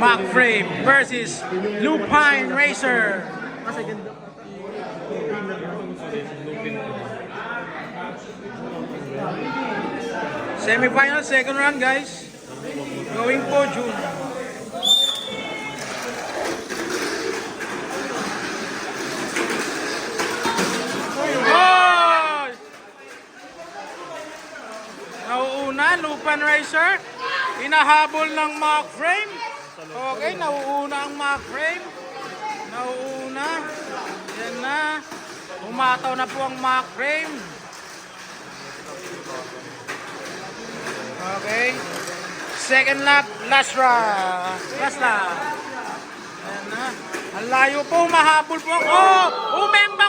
Mac Frame versus Lupine Racer. Semi-final, second round guys. Going po June. Oh! Nauuna, Lupine Racer. Hinahabol ng Mac Frame. Okay, nauuna ang Mac Frame. Nauuna. Yan na. Umataw na po ang Mac Frame. Okay. Second lap, last lap. Last lap. Yan na. Ang layo po, mahabol po. Oh! Umemba!